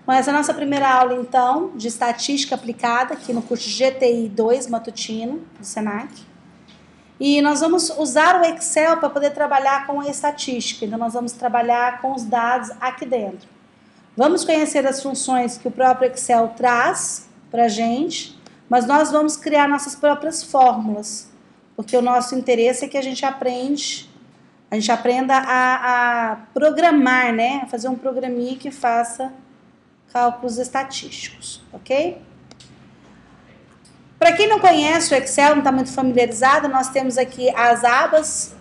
Bom, essa é a nossa primeira aula, então, de estatística aplicada, aqui no curso GTI 2 matutino, do Senac. E nós vamos usar o Excel para poder trabalhar com a estatística. Então, nós vamos trabalhar com os dados aqui dentro. Vamos conhecer as funções que o próprio Excel traz para a gente, mas nós vamos criar nossas próprias fórmulas, porque o nosso interesse é que a gente aprenda a programar, né? A fazer um programinha que faça cálculos estatísticos, ok? Para quem não conhece o Excel, não está muito familiarizado, nós temos aqui as abas,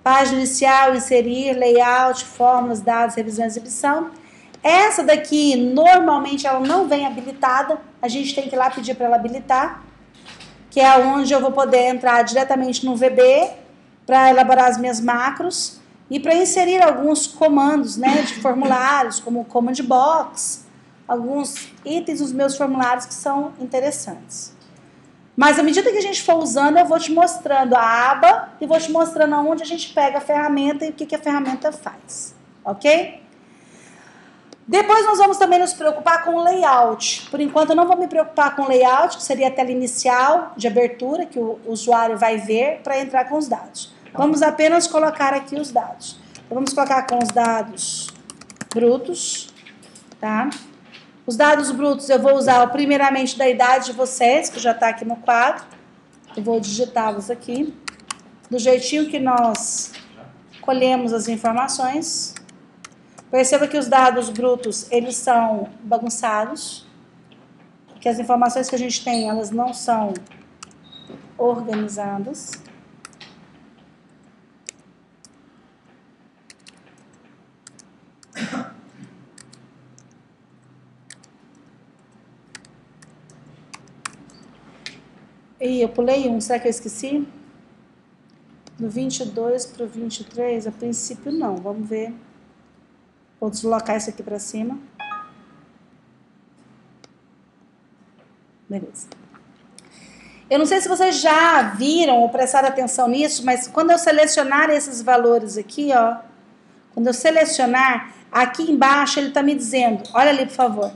página inicial, inserir, layout, fórmulas, dados, revisão e exibição. Essa daqui, normalmente, ela não vem habilitada, a gente tem que ir lá pedir para ela habilitar, que é onde eu vou poder entrar diretamente no VB para elaborar as minhas macros e para inserir alguns comandos, né, de formulários, como o Command Box, alguns itens dos meus formulários que são interessantes. Mas à medida que a gente for usando, eu vou te mostrando a aba e vou te mostrando aonde a gente pega a ferramenta e o que a ferramenta faz, ok? Depois nós vamos também nos preocupar com o layout. Por enquanto eu não vou me preocupar com o layout, que seria a tela inicial de abertura, que o usuário vai ver para entrar com os dados. Vamos apenas colocar aqui os dados. Então, vamos colocar com os dados brutos, tá? Os dados brutos eu vou usar primeiramente da idade de vocês, que já está aqui no quadro. Eu vou digitá-los aqui, do jeitinho que nós colhemos as informações. Perceba que os dados brutos, eles são bagunçados, que as informações que a gente tem, elas não são organizadas. E eu pulei um, será que eu esqueci? Do 22 para o 23, a princípio não, vamos ver. Vou deslocar isso aqui para cima. Beleza. Eu não sei se vocês já viram ou prestaram atenção nisso, mas quando eu selecionar esses valores aqui, ó, quando eu selecionar, aqui embaixo ele está me dizendo, olha ali por favor,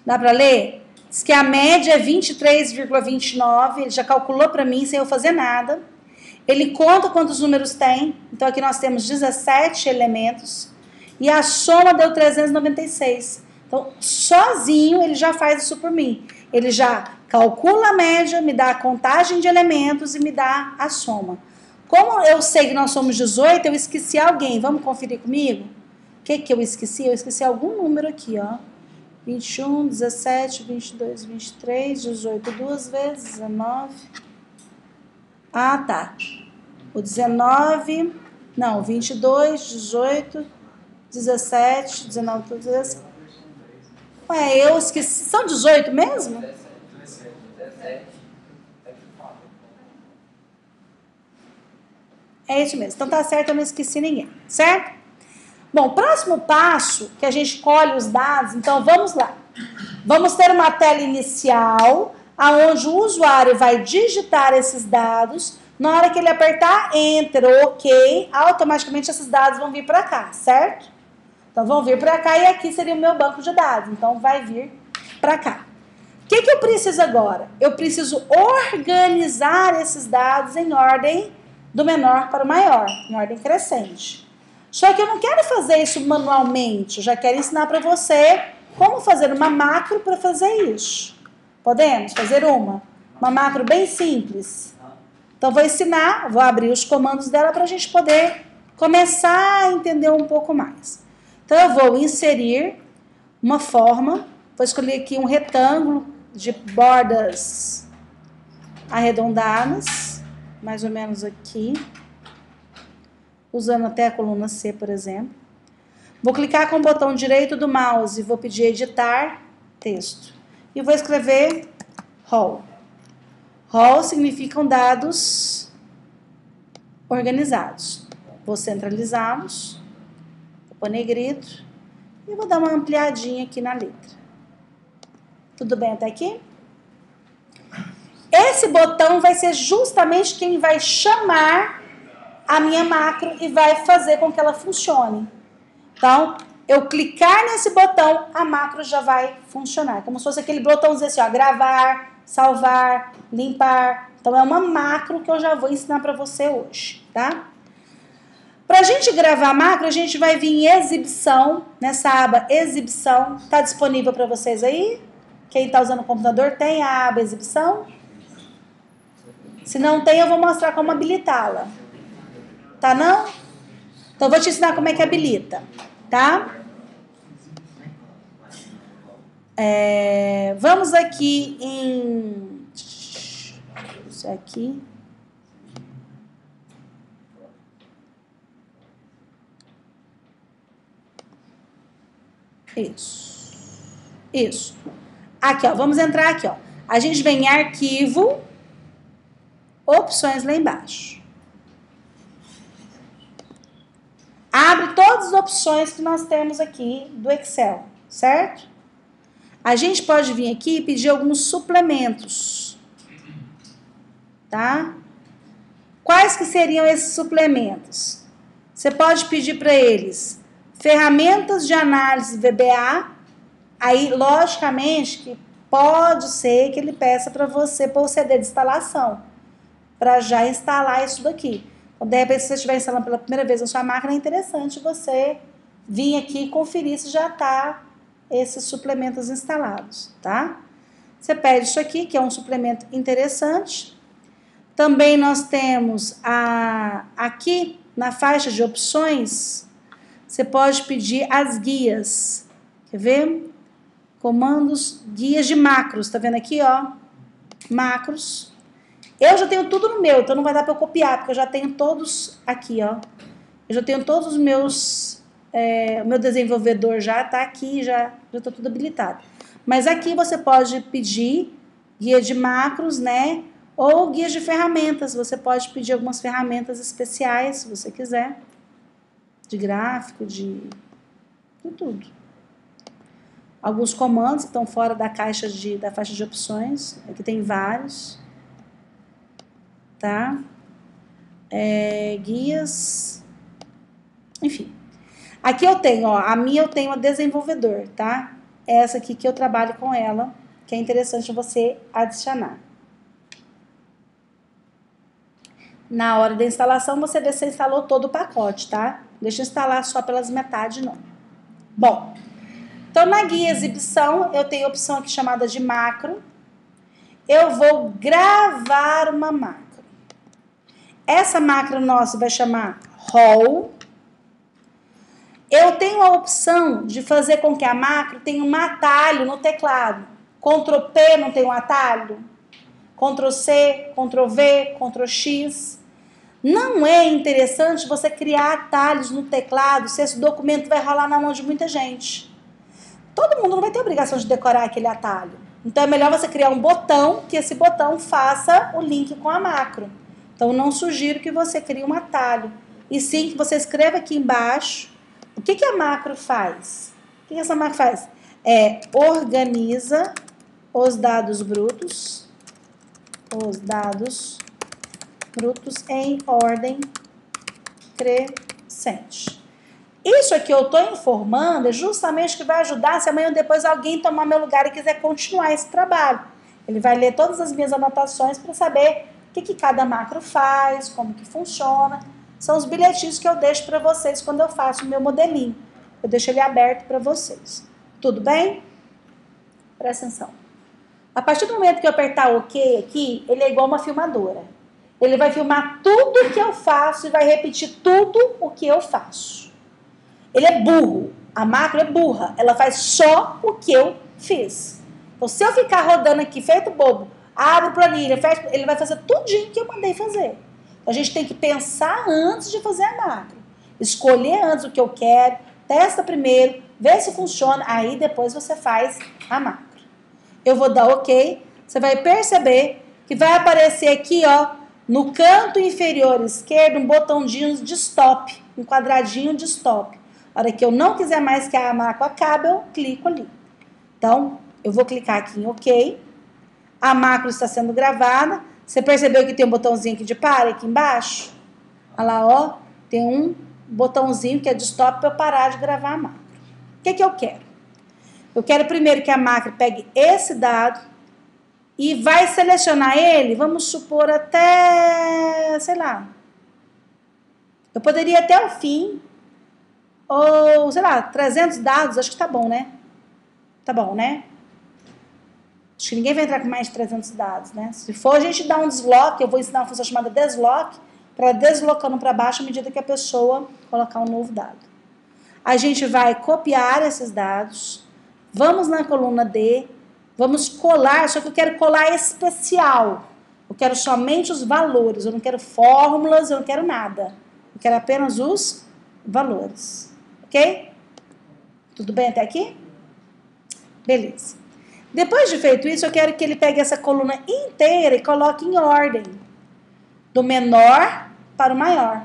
dá para ler? Diz que a média é 23,29, ele já calculou para mim sem eu fazer nada. Ele conta quantos números tem, então aqui nós temos 17 elementos, e a soma deu 396. Então, sozinho ele já faz isso por mim. Ele já calcula a média, me dá a contagem de elementos e me dá a soma. Como eu sei que nós somos 18, eu esqueci alguém. Vamos conferir comigo? O que eu esqueci? Eu esqueci algum número aqui, ó. 21, 17, 22, 23, 18 duas vezes, 19. Ah, tá. O 19, não, 22, 18, 17, 19, 17. Ué, eu esqueci. São 18 mesmo? É isso mesmo. Então tá certo, eu não esqueci ninguém, certo? Bom, próximo passo que a gente colhe os dados, então vamos lá. Vamos ter uma tela inicial, onde o usuário vai digitar esses dados. Na hora que ele apertar Enter ou OK, automaticamente esses dados vão vir para cá, certo? Então vão vir para cá e aqui seria o meu banco de dados. Então vai vir para cá. O que eu preciso agora? Eu preciso organizar esses dados em ordem do menor para o maior, em ordem crescente. Só que eu não quero fazer isso manualmente, eu já quero ensinar para você como fazer uma macro para fazer isso. Podemos fazer uma macro bem simples. Então vou ensinar, vou abrir os comandos dela para a gente poder começar a entender um pouco mais. Então eu vou inserir uma forma, vou escolher aqui um retângulo de bordas arredondadas, mais ou menos aqui. Usando até a coluna C, por exemplo. Vou clicar com o botão direito do mouse e vou pedir editar texto. E vou escrever row. Row significam dados organizados. Vou centralizá-los, vou pôr negrito e vou dar uma ampliadinha aqui na letra. Tudo bem até aqui? Esse botão vai ser justamente quem vai chamar a minha macro e vai fazer com que ela funcione. Então, eu clicar nesse botão, a macro já vai funcionar. Como se fosse aquele botãozinho assim, ó, gravar, salvar, limpar. Então, é uma macro que eu já vou ensinar para você hoje, tá? Para a gente gravar a macro, a gente vai vir em exibição, nessa aba exibição. Tá disponível para vocês aí? Quem está usando o computador tem a aba exibição? Se não tem, eu vou mostrar como habilitá-la. Tá não? Então, eu vou te ensinar como é que habilita, tá? Vamos aqui em... Isso aqui. Isso. Aqui, ó, vamos entrar aqui, ó. A gente vem em arquivo, opções lá embaixo. Abre todas as opções que nós temos aqui do Excel, certo? A gente pode vir aqui e pedir alguns suplementos, tá? Quais que seriam esses suplementos? Você pode pedir para eles ferramentas de análise VBA, aí, logicamente, que pode ser que ele peça para você pôr o CD de instalação, para já instalar isso daqui. Então, de repente, se você estiver instalando pela primeira vez na sua máquina, é interessante você vir aqui e conferir se já está esses suplementos instalados, tá? Você pede isso aqui, que é um suplemento interessante. Também nós temos aqui, na faixa de opções, você pode pedir as guias. Quer ver? Comandos, guias de macros. Tá vendo aqui, ó? Macros. Eu já tenho tudo no meu, então não vai dar para eu copiar, porque eu já tenho todos aqui, ó. Eu já tenho todos os meus... o meu desenvolvedor já tá aqui, já tá tudo habilitado. Mas aqui você pode pedir guia de macros, né? Ou guias de ferramentas. Você pode pedir algumas ferramentas especiais, se você quiser. De gráfico, de tudo. Alguns comandos que estão fora da faixa de opções. Aqui tem vários. Tá? Guias. Enfim. Aqui eu tenho, ó. A minha eu tenho a desenvolvedor, tá? Essa aqui que eu trabalho com ela, que é interessante você adicionar. Na hora da instalação, você vê se você instalou todo o pacote, tá? Deixa eu instalar só pelas metades, não. Bom, então na guia exibição, eu tenho a opção aqui chamada de macro. Eu vou gravar uma macro. Essa macro nossa vai chamar roll. Eu tenho a opção de fazer com que a macro tenha um atalho no teclado. Ctrl P não tem um atalho? Ctrl C, Ctrl V, Ctrl X. Não é interessante você criar atalhos no teclado se esse documento vai rolar na mão de muita gente. Todo mundo não vai ter obrigação de decorar aquele atalho. Então é melhor você criar um botão, que esse botão faça o link com a macro. Então não sugiro que você crie um atalho. E sim que você escreva aqui embaixo o que a macro faz. O que essa macro faz? Organiza os dados brutos. Os dados brutos em ordem crescente. Isso aqui eu estou informando é justamente que vai ajudar se amanhã ou depois alguém tomar meu lugar e quiser continuar esse trabalho. Ele vai ler todas as minhas anotações para saber o que cada macro faz, como que funciona. São os bilhetinhos que eu deixo para vocês quando eu faço o meu modelinho. Eu deixo ele aberto para vocês. Tudo bem? Presta atenção. A partir do momento que eu apertar OK aqui, ele é igual uma filmadora. Ele vai filmar tudo o que eu faço e vai repetir tudo o que eu faço. Ele é burro. A macro é burra. Ela faz só o que eu fiz. Então, se eu ficar rodando aqui, feito bobo, abro planilha, fecho, ele vai fazer tudinho que eu mandei fazer. Então, a gente tem que pensar antes de fazer a macro. Escolher antes o que eu quero, testa primeiro, vê se funciona, aí depois você faz a macro. Eu vou dar OK, você vai perceber que vai aparecer aqui, ó, no canto inferior esquerdo, um botãozinho de stop, um quadradinho de stop. A hora que eu não quiser mais que a macro acabe, eu clico ali. Então, eu vou clicar aqui em OK. A macro está sendo gravada. Você percebeu que tem um botãozinho aqui de pare aqui embaixo? Olha lá, ó, tem um botãozinho que é de stop para eu parar de gravar a macro. que eu quero? Eu quero primeiro que a máquina pegue esse dado e vai selecionar ele, vamos supor, até, sei lá, eu poderia ir até o fim, ou, sei lá, 300 dados, acho que tá bom, né? Tá bom, né? Acho que ninguém vai entrar com mais de 300 dados, né? Se for, a gente dá um desloque, eu vou ensinar uma função chamada desloque, para deslocando para baixo à medida que a pessoa colocar um novo dado. A gente vai copiar esses dados, vamos na coluna D, vamos colar, só que eu quero colar especial. Eu quero somente os valores, eu não quero fórmulas, eu não quero nada. Eu quero apenas os valores. Ok? Tudo bem até aqui? Beleza. Depois de feito isso, eu quero que ele pegue essa coluna inteira e coloque em ordem. Do menor para o maior.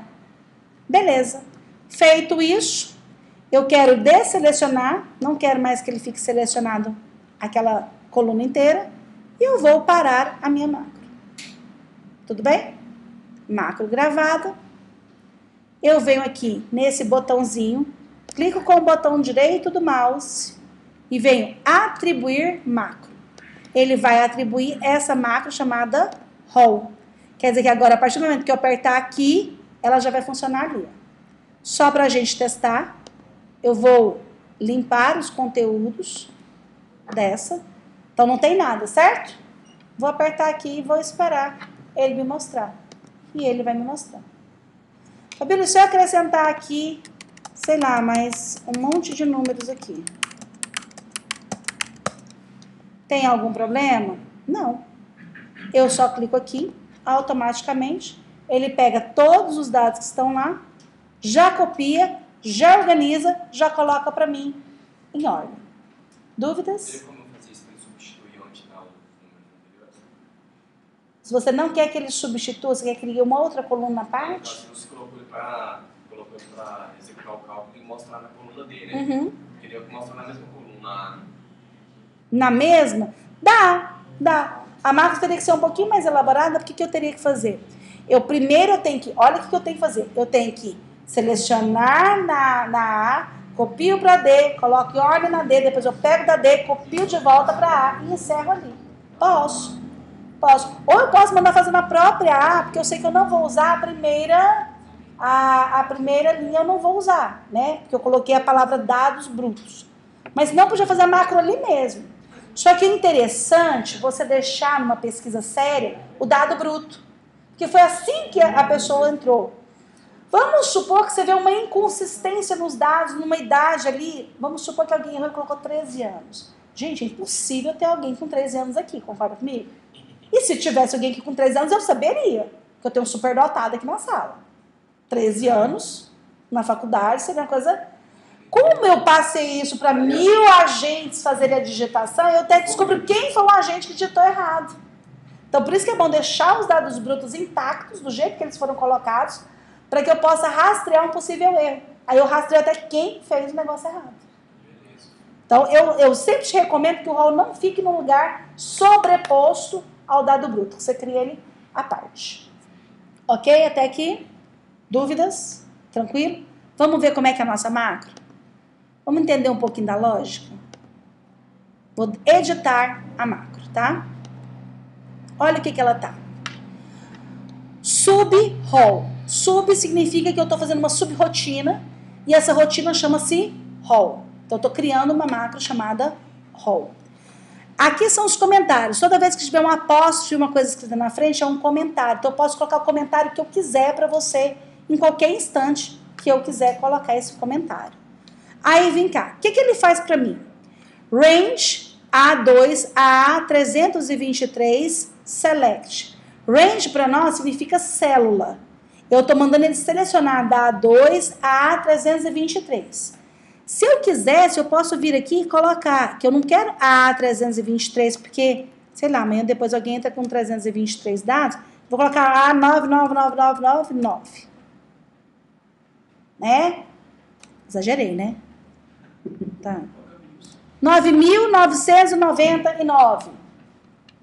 Beleza. Feito isso, eu quero desselecionar, não quero mais que ele fique selecionado aquela coluna inteira, e eu vou parar a minha macro. Tudo bem? Macro gravada. Eu venho aqui nesse botãozinho, clico com o botão direito do mouse e venho atribuir macro. Ele vai atribuir essa macro chamada roll. Quer dizer que agora, a partir do momento que eu apertar aqui, ela já vai funcionar ali. Só para a gente testar, eu vou limpar os conteúdos dessa. Então, não tem nada, certo? Vou apertar aqui e vou esperar ele me mostrar. E ele vai me mostrar. Fabíola, se eu acrescentar aqui, sei lá, mais um monte de números aqui, tem algum problema? Não. Eu só clico aqui, automaticamente, ele pega todos os dados que estão lá, já copia, já organiza, já coloca para mim em ordem. Dúvidas? Como fazer isso para ele substituir onde está o número anterior? Se você não quer que ele substitua, você quer que ele crie uma outra coluna à parte? Se você colocou ele para executar o cálculo e mostrar na coluna dele, Uhum. queria mostrar na mesma coluna. Na mesma? Dá. A macro teria que ser um pouquinho mais elaborada, porque o que eu teria que fazer? Primeiro eu tenho que, olha o que eu tenho que fazer. Eu tenho que selecionar na A, copio para D, coloco em ordem na D, depois eu pego da D, copio de volta para A e encerro ali. Posso. Ou eu posso mandar fazer na própria A, porque eu sei que eu não vou usar a primeira linha, eu não vou usar, né? Porque eu coloquei a palavra dados brutos. Mas não podia fazer a macro ali mesmo. Só que é interessante você deixar numa pesquisa séria o dado bruto. Porque foi assim que a pessoa entrou. Vamos supor que você vê uma inconsistência nos dados, numa idade ali. Vamos supor que alguém errou e colocou 13 anos. Gente, é impossível ter alguém com 13 anos aqui, concorda comigo? E se tivesse alguém aqui com 13 anos, eu saberia. Que eu tenho um superdotado aqui na sala. 13 anos, na faculdade, seria uma coisa... Como eu passei isso para 1000 agentes fazerem a digitação, eu até descobri quem foi o agente que digitou errado. Então, por isso que é bom deixar os dados brutos intactos, do jeito que eles foram colocados, para que eu possa rastrear um possível erro. Aí eu rastreio até quem fez o negócio errado. Então, eu sempre te recomendo que o rol não fique num lugar sobreposto ao dado bruto. Você cria ele à parte. Ok? Até aqui? Dúvidas? Tranquilo? Vamos ver como é que é a nossa macro? Vamos entender um pouquinho da lógica? Vou editar a macro, tá? Olha o que ela tá. Sub-rol. Sub significa que eu estou fazendo uma sub-rotina e essa rotina chama-se rol. Então, eu estou criando uma macro chamada rol. Aqui são os comentários. Toda vez que tiver um apóstrofe, uma coisa escrita na frente, é um comentário. Então, eu posso colocar o comentário que eu quiser para você em qualquer instante que eu quiser colocar esse comentário. Aí, vem cá. O que ele faz para mim? Range A2 a A323 select. Range para nós significa célula. Eu estou mandando ele selecionar da A2 a A323. Se eu quisesse, eu posso vir aqui e colocar, que eu não quero a A323, porque, sei lá, amanhã depois alguém entra com 323 dados, vou colocar A999999. Né? Exagerei, né? Tá. 9.999.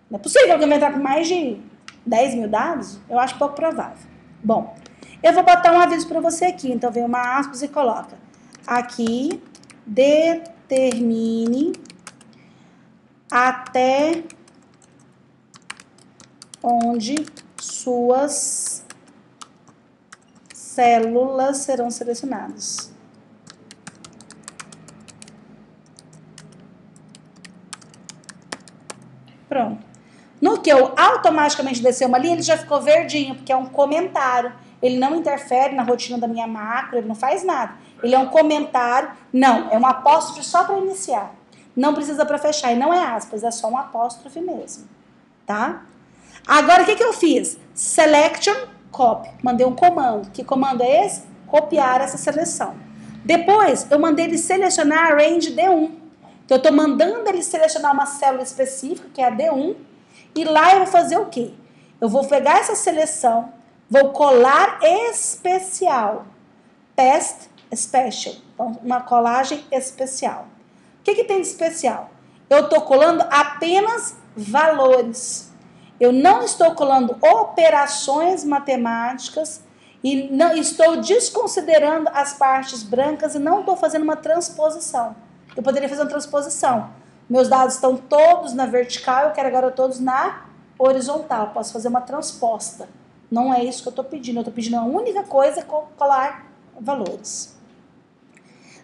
Não é possível que alguém vai entrar com mais de 10 mil dados? Eu acho pouco provável. Bom, eu vou botar um aviso para você aqui. Então, vem uma aspas e coloca. Aqui determine até onde suas células serão selecionadas. Pronto. No que eu automaticamente descer uma linha, ele já ficou verdinho, porque é um comentário. Ele não interfere na rotina da minha macro, ele não faz nada. Ele é um comentário, não, é um apóstrofe só para iniciar. Não precisa para fechar, e não é aspas, é só um apóstrofe mesmo, tá? Agora, o que eu fiz? Selection, copy. Mandei um comando. Que comando é esse? Copiar essa seleção. Depois, eu mandei ele selecionar a range D1. Então, eu estou mandando ele selecionar uma célula específica, que é a D1, e lá eu vou fazer o quê? Eu vou pegar essa seleção, vou colar especial. Past special. Então, uma colagem especial. O que tem de especial? Eu estou colando apenas valores. Eu não estou colando operações matemáticas e não estou desconsiderando as partes brancas e não estou fazendo uma transposição. Eu poderia fazer uma transposição. Meus dados estão todos na vertical, eu quero agora todos na horizontal. Posso fazer uma transposta. Não é isso que eu estou pedindo. Eu estou pedindo a única coisa é colar valores.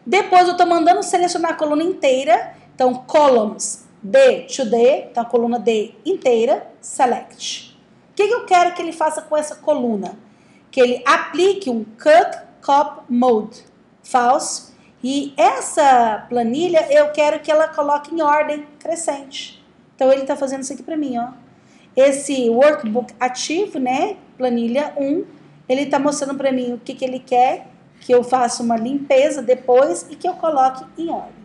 Depois eu estou mandando selecionar a coluna inteira. Então, columns D to D, então a coluna D inteira, select. O que eu quero que ele faça com essa coluna? Que ele aplique um cut cop mode, false. E essa planilha eu quero que ela coloque em ordem crescente. Então ele está fazendo isso aqui para mim, ó. Esse workbook ativo, né? Planilha 1, ele está mostrando para mim o que ele quer, que eu faça uma limpeza depois e que eu coloque em ordem.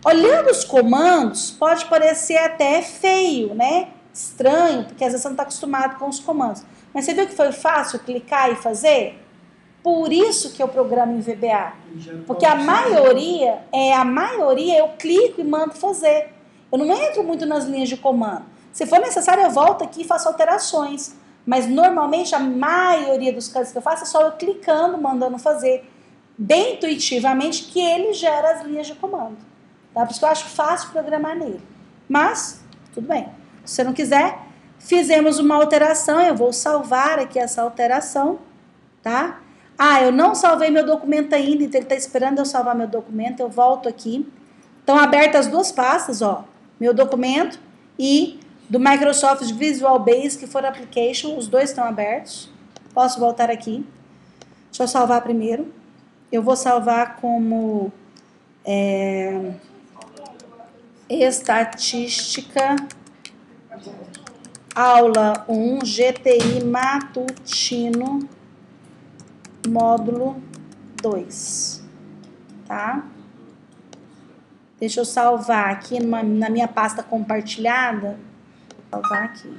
Olhando os comandos, pode parecer até feio, né? Estranho, porque às vezes você não está acostumado com os comandos. Mas você viu que foi fácil clicar e fazer? Por isso que eu programo em VBA. Porque a maioria eu clico e mando fazer. Eu não entro muito nas linhas de comando. Se for necessário, eu volto aqui e faço alterações. Mas normalmente a maioria dos casos que eu faço é só eu clicando, mandando fazer bem intuitivamente, que ele gera as linhas de comando. Tá? Por isso que eu acho fácil programar nele. Mas, tudo bem. Se você não quiser, fizemos uma alteração. Eu vou salvar aqui essa alteração. Tá? Ah, eu não salvei meu documento ainda, então ele está esperando eu salvar meu documento. Eu volto aqui. Estão abertas as duas pastas, ó. Meu documento e do Microsoft Visual Basic for Application. Os dois estão abertos. Posso voltar aqui. Deixa eu salvar primeiro. Eu vou salvar como estatística aula 1 GTI matutino módulo 2, tá? Deixa eu salvar aqui na minha pasta compartilhada. Salvar aqui.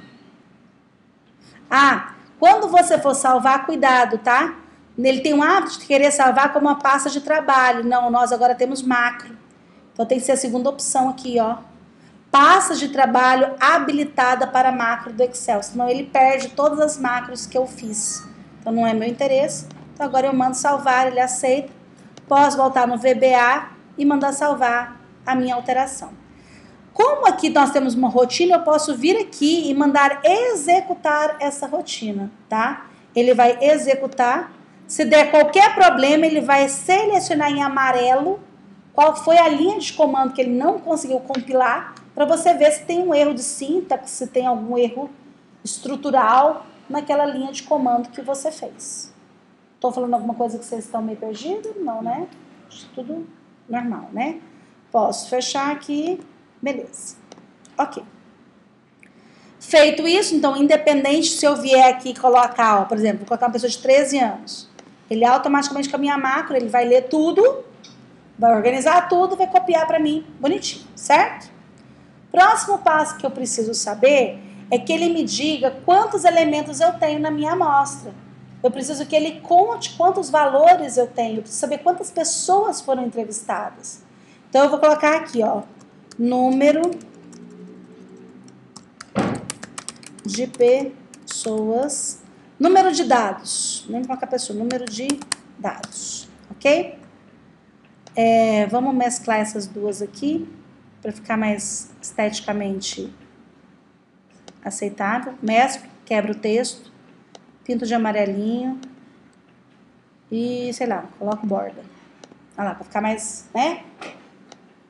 Ah, quando você for salvar, cuidado, tá? Ele tem um hábito de querer salvar como uma pasta de trabalho. Não, nós agora temos macro. Então tem que ser a segunda opção aqui, ó. Pasta de trabalho habilitada para macro do Excel. Senão ele perde todas as macros que eu fiz. Então não é meu interesse. Então agora eu mando salvar, ele aceita. Posso voltar no VBA e mandar salvar a minha alteração. Como aqui nós temos uma rotina, eu posso vir aqui e mandar executar essa rotina, tá? Ele vai executar. Se der qualquer problema, ele vai selecionar em amarelo qual foi a linha de comando que ele não conseguiu compilar, para você ver se tem um erro de sintaxe, se tem algum erro estrutural naquela linha de comando que você fez. Estou falando alguma coisa que vocês estão meio perdidos? Não, né? Tudo normal, né? Posso fechar aqui. Beleza. Ok. Feito isso, então, independente se eu vier aqui e colocar, ó, por exemplo, vou colocar uma pessoa de 13 anos, ele automaticamente com a minha macro, ele vai ler tudo, vai organizar tudo, vai copiar para mim bonitinho, certo? Próximo passo que eu preciso saber é que ele me diga quantos elementos eu tenho na minha amostra. Eu preciso que ele conte quantos valores eu tenho, eu preciso saber quantas pessoas foram entrevistadas. Então, eu vou colocar aqui, ó, número de pessoas, número de dados, não colocar pessoa, número de dados, ok? Vamos mesclar essas duas aqui, para ficar mais esteticamente aceitável. Mesclo, quebro o texto, pinto de amarelinho e, sei lá, coloco borda. Olha lá, para ficar mais, né,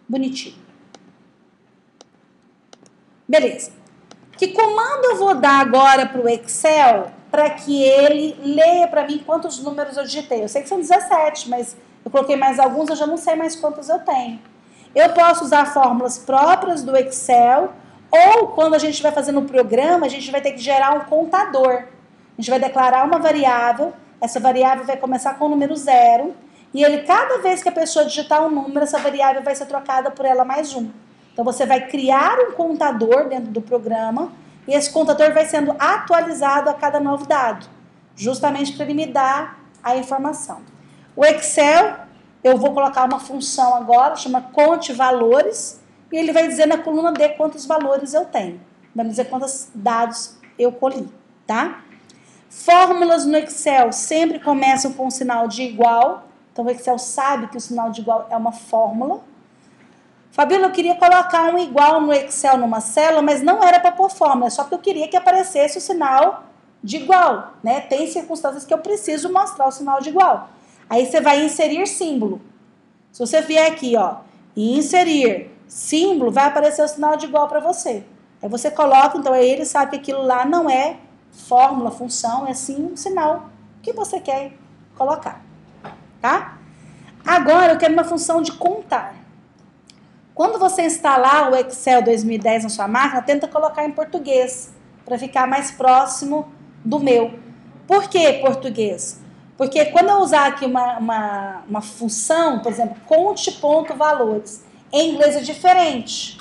bonitinho. Beleza. Que comando eu vou dar agora para o Excel para que ele leia para mim quantos números eu digitei? Eu sei que são 17, mas eu coloquei mais alguns, eu já não sei mais quantos eu tenho. Eu posso usar fórmulas próprias do Excel, ou quando a gente vai fazer no programa, a gente vai ter que gerar um contador. A gente vai declarar uma variável, essa variável vai começar com o número 0, e ele, cada vez que a pessoa digitar um número, essa variável vai ser trocada por ela mais um. Então, você vai criar um contador dentro do programa, e esse contador vai sendo atualizado a cada novo dado, justamente para ele me dar a informação. O Excel, eu vou colocar uma função agora, chama conte valores, e ele vai dizer na coluna D quantos valores eu tenho. Vai me dizer quantos dados eu colhi, tá? Fórmulas no Excel sempre começam com um sinal de igual, então o Excel sabe que o sinal de igual é uma fórmula. Fabíola, eu queria colocar um igual no Excel numa célula, mas não era para pôr fórmula, só porque eu queria que aparecesse o sinal de igual, né? Tem circunstâncias que eu preciso mostrar o sinal de igual. Aí você vai inserir símbolo. Se você vier aqui, ó, e inserir símbolo, vai aparecer o sinal de igual para você. Aí você coloca, então aí ele sabe que aquilo lá não é fórmula, função, é sim um sinal que você quer colocar, tá? Agora eu quero uma função de contar. Quando você instalar o Excel 2010 na sua máquina, tenta colocar em português, para ficar mais próximo do meu. Por que português? Porque quando eu usar aqui uma função, por exemplo, conte ponto valores, em inglês é diferente.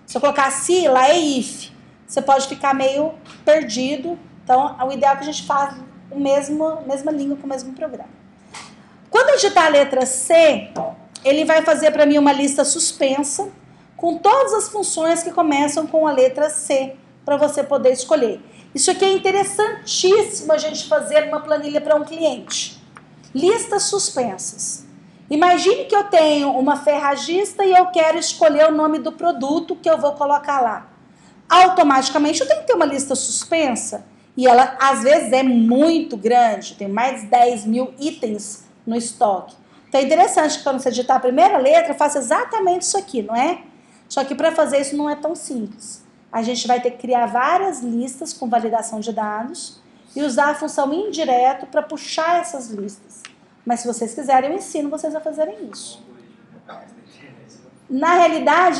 Se eu colocar se, lá é if, você pode ficar meio perdido. Então, o ideal é que a gente faça a mesma língua com o mesmo programa. Quando eu digitar a letra C, ele vai fazer para mim uma lista suspensa com todas as funções que começam com a letra C, para você poder escolher. Isso aqui é interessantíssimo a gente fazer uma planilha para um cliente. Listas suspensas. Imagine que eu tenho uma ferragista e eu quero escolher o nome do produto que eu vou colocar lá. Automaticamente eu tenho que ter uma lista suspensa e ela às vezes é muito grande, tem mais de 10 mil itens no estoque. Então é interessante que quando você digitar a primeira letra, faça exatamente isso aqui, não é? Só que para fazer isso não é tão simples. A gente vai ter que criar várias listas com validação de dados e usar a função indireto para puxar essas listas. Mas se vocês quiserem, eu ensino vocês a fazerem isso. Na realidade,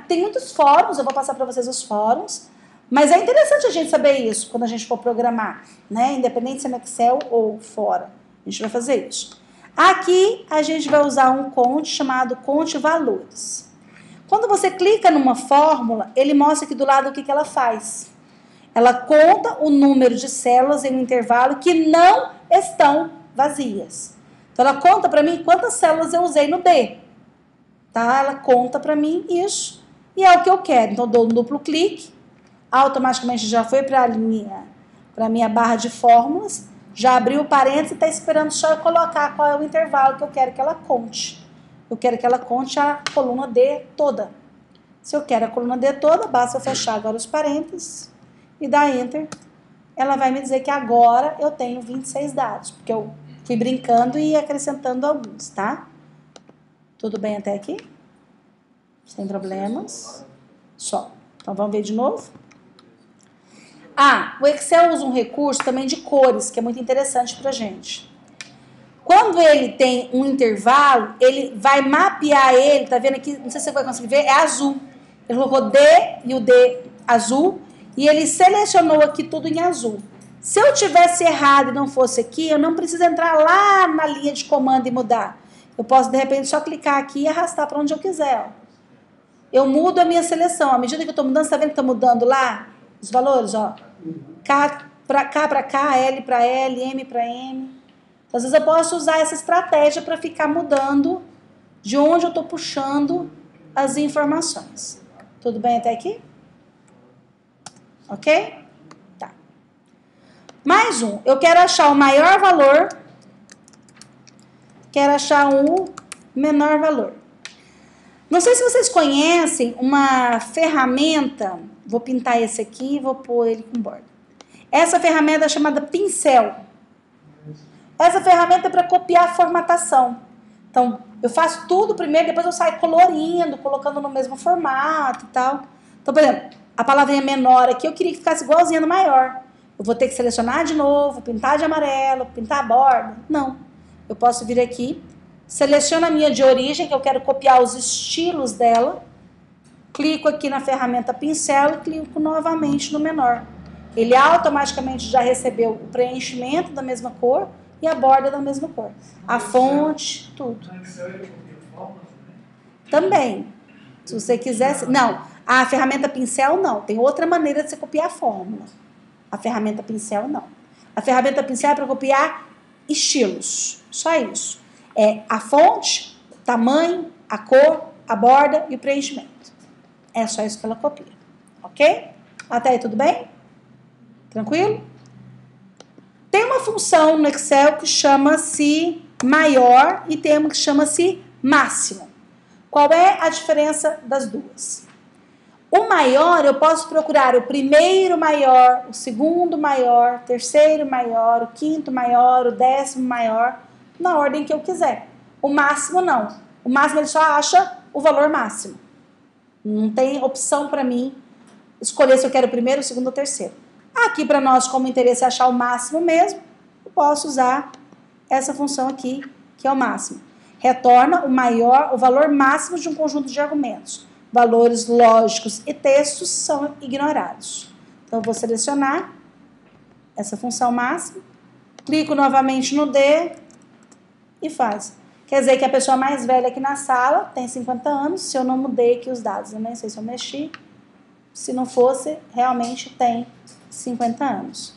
tem muitos fóruns, eu vou passar para vocês os fóruns, mas é interessante a gente saber isso quando a gente for programar, né? Independente se é no Excel ou fora. A gente vai fazer isso. Aqui, a gente vai usar um conte chamado conte valores. Quando você clica numa fórmula, ele mostra aqui do lado o que ela faz. Ela conta o número de células em um intervalo que não estão vazias. Então, ela conta para mim quantas células eu usei no D. Tá? Ela conta para mim isso e é o que eu quero. Então, eu dou um duplo clique, automaticamente já foi para a minha barra de fórmulas, já abriu o parênteses e está esperando só eu colocar qual é o intervalo que eu quero que ela conte. Eu quero que ela conte a coluna D toda. Se eu quero a coluna D toda, basta eu fechar agora os parênteses e dar Enter. Ela vai me dizer que agora eu tenho 26 dados, porque eu fui brincando e acrescentando alguns, tá? Tudo bem até aqui? Sem problemas? Só. Então, vamos ver de novo? O Excel usa um recurso também de cores, que é muito interessante pra gente. Quando ele tem um intervalo, ele vai mapear ele, tá vendo aqui? Não sei se você vai conseguir ver, é azul. Ele colocou D e o D azul, e ele selecionou aqui tudo em azul. Se eu tivesse errado e não fosse aqui, eu não preciso entrar lá na linha de comando e mudar. Eu posso, de repente, só clicar aqui e arrastar para onde eu quiser. Ó. Eu mudo a minha seleção. À medida que eu estou mudando, você está vendo que está mudando lá? Os valores, ó. K para K, L para L, M para M. Então, às vezes eu posso usar essa estratégia para ficar mudando de onde eu estou puxando as informações. Tudo bem até aqui? Ok? Tá. Mais um. Eu quero achar o maior valor. Quero achar o menor valor. Não sei se vocês conhecem uma ferramenta, vou pintar esse aqui e vou pôr ele com borda. Essa ferramenta é chamada pincel. Essa ferramenta é para copiar a formatação. Então, eu faço tudo primeiro, depois eu saio colorindo, colocando no mesmo formato e tal. Então, por exemplo, a palavrinha menor aqui, eu queria que ficasse igualzinha no maior. Eu vou ter que selecionar de novo, pintar de amarelo, pintar a borda. Não. Eu posso vir aqui, seleciono a minha de origem, que eu quero copiar os estilos dela, clico aqui na ferramenta pincel e clico novamente no menor. Ele automaticamente já recebeu o preenchimento da mesma cor e a borda da mesma cor. A fonte, tudo. Também. Se você quisesse... Não, a ferramenta pincel não. Tem outra maneira de você copiar a fórmula. A ferramenta pincel não. A ferramenta pincel é para copiar estilos. Só isso. É a fonte, o tamanho, a cor, a borda e o preenchimento. É só isso que ela copia. Ok? Até aí tudo bem? Tranquilo? Tem uma função no Excel que chama-se maior e tem uma que chama-se máximo. Qual é a diferença das duas? O maior, eu posso procurar o primeiro maior, o segundo maior, o terceiro maior, o quinto maior, o 10º maior, na ordem que eu quiser. O máximo não. O máximo ele só acha o valor máximo. Não tem opção para mim escolher se eu quero o primeiro, o segundo ou o terceiro. Aqui para nós, como interesse é achar o máximo mesmo, eu posso usar essa função aqui, que é o máximo. Retorna o valor máximo de um conjunto de argumentos. Valores lógicos e textos são ignorados. Então, eu vou selecionar essa função máxima, clico novamente no D e faz. Quer dizer que a pessoa mais velha aqui na sala tem 50 anos, se eu não mudei aqui os dados, eu nem sei se eu mexi. Se não fosse, realmente tem 50 anos.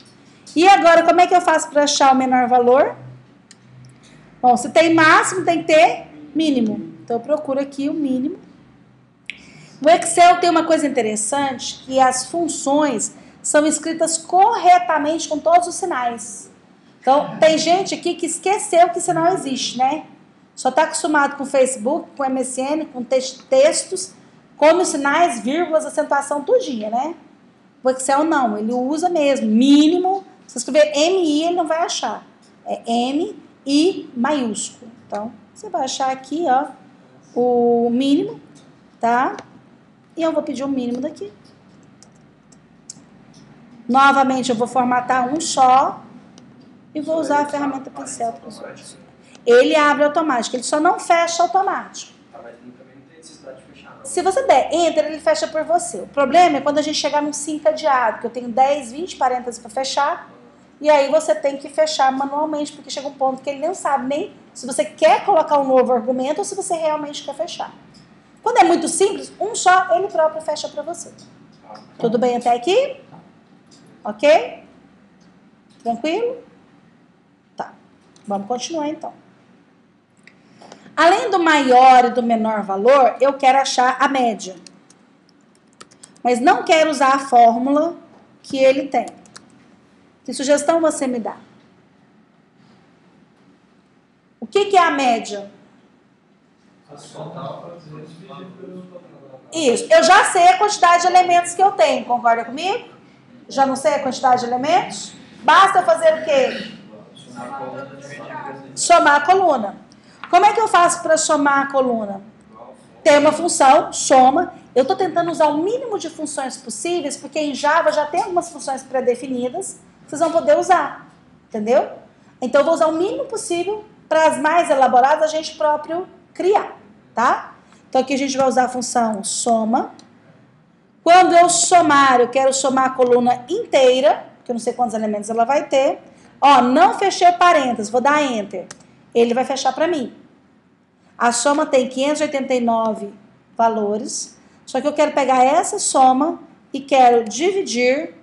E agora, como é que eu faço para achar o menor valor? Bom, se tem máximo, tem que ter mínimo. Então, eu procuro aqui o mínimo. O Excel tem uma coisa interessante, que as funções são escritas corretamente com todos os sinais. Então, tem gente aqui que esqueceu que sinal existe, né? Só está acostumado com o Facebook, com o MSN, com textos, como sinais, vírgulas, acentuação, tudinha, né? O Excel não, ele usa mesmo, mínimo. Se você escrever MI, ele não vai achar. É MI maiúsculo. Então, você vai achar aqui, ó, o mínimo, tá? E eu vou pedir o mínimo daqui. Novamente, eu vou formatar um só e vou usar a ferramenta pincel para os outros. Ele abre automático, ele só não fecha automático. Mas também não tem necessidade de fechar, não. Se você der Enter, ele fecha por você. O problema é quando a gente chegar num sim encadeado, que eu tenho 10, 20 parênteses para fechar, e aí você tem que fechar manualmente, porque chega um ponto que ele não sabe nem se você quer colocar um novo argumento ou se você realmente quer fechar. Quando é muito simples, um só, ele próprio fecha para você. Tudo bem até aqui? Ok? Tranquilo? Tá. Vamos continuar então. Além do maior e do menor valor, eu quero achar a média. Mas não quero usar a fórmula que ele tem. Que sugestão você me dá? O que é a média? Isso. Eu já sei a quantidade de elementos que eu tenho. Concorda comigo? Já não sei a quantidade de elementos? Basta fazer o quê? Somar a coluna. Como é que eu faço para somar a coluna? Tem uma função, soma. Eu estou tentando usar o mínimo de funções possíveis, porque em Java já tem algumas funções pré-definidas que vocês vão poder usar. Entendeu? Então, eu vou usar o mínimo possível para as mais elaboradas a gente próprio criar. Tá? Então, aqui a gente vai usar a função soma. Quando eu somar, eu quero somar a coluna inteira, porque eu não sei quantos elementos ela vai ter. Ó, não fechei o parênteses, vou dar Enter. Ele vai fechar para mim. A soma tem 589 valores, só que eu quero pegar essa soma e quero dividir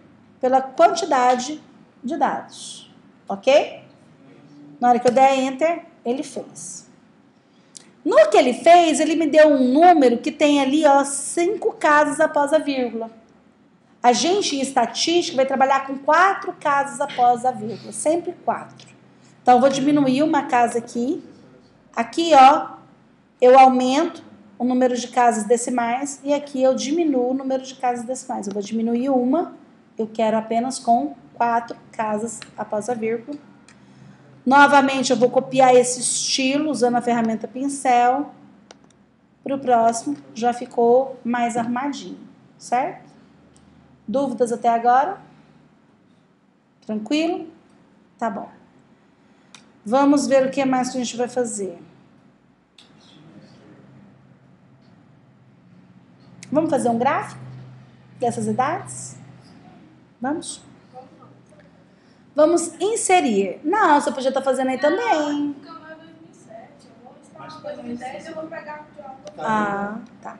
pela quantidade de dados. Ok? Na hora que eu der Enter, ele fez. No que ele fez, ele me deu um número que tem ali, ó, 5 casas após a vírgula. A gente, em estatística, vai trabalhar com 4 casas após a vírgula. Sempre 4. Então, eu vou diminuir uma casa aqui. Aqui, ó, eu aumento o número de casas decimais e aqui eu diminuo o número de casas decimais. Eu vou diminuir uma, eu quero apenas com 4 casas após a vírgula. Novamente, eu vou copiar esse estilo usando a ferramenta pincel. Para o próximo, já ficou mais arrumadinho, certo? Dúvidas até agora? Tranquilo? Tá bom. Vamos ver o que mais que a gente vai fazer. Vamos fazer um gráfico dessas idades? Vamos? Vamos inserir. Não, você podia estar fazendo aí também. Porque o meu é 2007. Eu vou instalar 2010 e eu vou pegar o Ah, tá.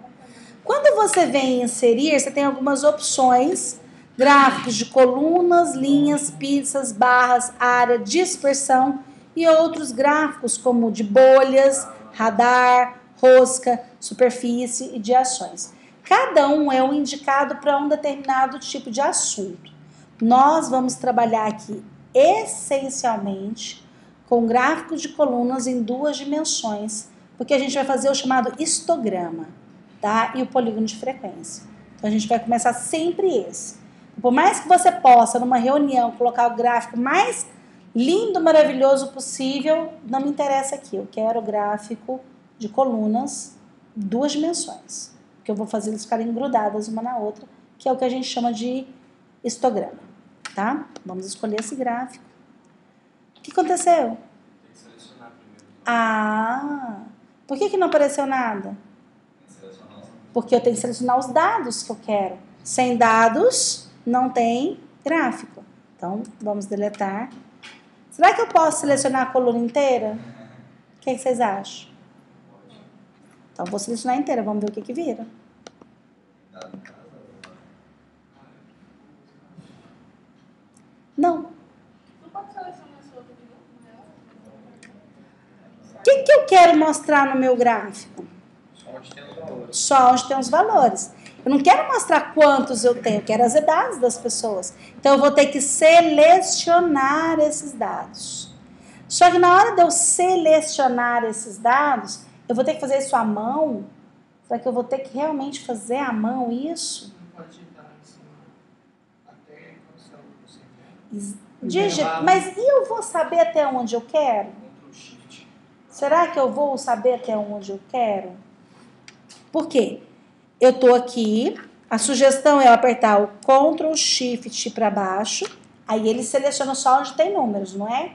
Quando você vem inserir, você tem algumas opções. Gráficos de colunas, linhas, pizzas, barras, área, dispersão e outros gráficos como de bolhas, radar, rosca, superfície e de ações. Cada um é um indicado para um determinado tipo de assunto. Nós vamos trabalhar aqui essencialmente com gráficos de colunas em 2 dimensões, porque a gente vai fazer o chamado histograma, tá? E o polígono de frequência. Então a gente vai começar sempre esse. Por mais que você possa, numa reunião, colocar o gráfico mais lindo, maravilhoso possível, não me interessa aqui. Eu quero o gráfico de colunas, 2 dimensões. Que eu vou fazer eles ficarem grudadas uma na outra, que é o que a gente chama de histograma, tá? Vamos escolher esse gráfico. O que aconteceu? Tem que selecionar primeiro. Ah, por que não apareceu nada? Porque eu tenho que selecionar os dados que eu quero. Sem dados, não tem gráfico. Então, vamos deletar. Será que eu posso selecionar a coluna inteira? O que vocês acham? Então, vou selecionar inteira. Vamos ver o que vira. Não. Não pode selecionar esse outro de novo? O que eu quero mostrar no meu gráfico? Só onde tem os valores. Só onde tem os valores. Eu não quero mostrar quantos eu tenho, eu quero as idades das pessoas. Então, eu vou ter que selecionar esses dados. Só que na hora de eu selecionar esses dados, eu vou ter que fazer isso à mão? Será que eu vou ter que realmente fazer à mão isso? Não pode digitar em cima até quando você Digita, mas e eu vou saber até onde eu quero? Ctrl Shift. Será que eu vou saber até onde eu quero? Por quê? Eu estou aqui, a sugestão é eu apertar o Ctrl Shift para baixo, aí ele seleciona só onde tem números, não é?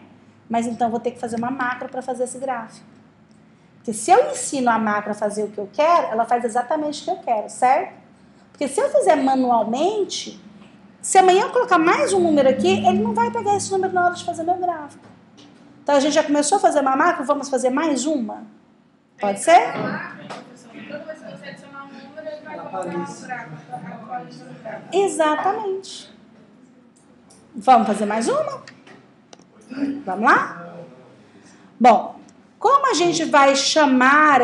Mas então eu vou ter que fazer uma macro para fazer esse gráfico. Porque se eu ensino a macro a fazer o que eu quero, ela faz exatamente o que eu quero, certo? Porque se eu fizer manualmente, se amanhã eu colocar mais um número aqui, ele não vai pegar esse número na hora de fazer meu gráfico. Então a gente já começou a fazer uma macro, vamos fazer mais uma? Pode ser? Toda vez que você adicionar um número, ele vai colocar um gráfico. Exatamente. Vamos fazer mais uma? Vamos lá? Bom, como a gente vai chamar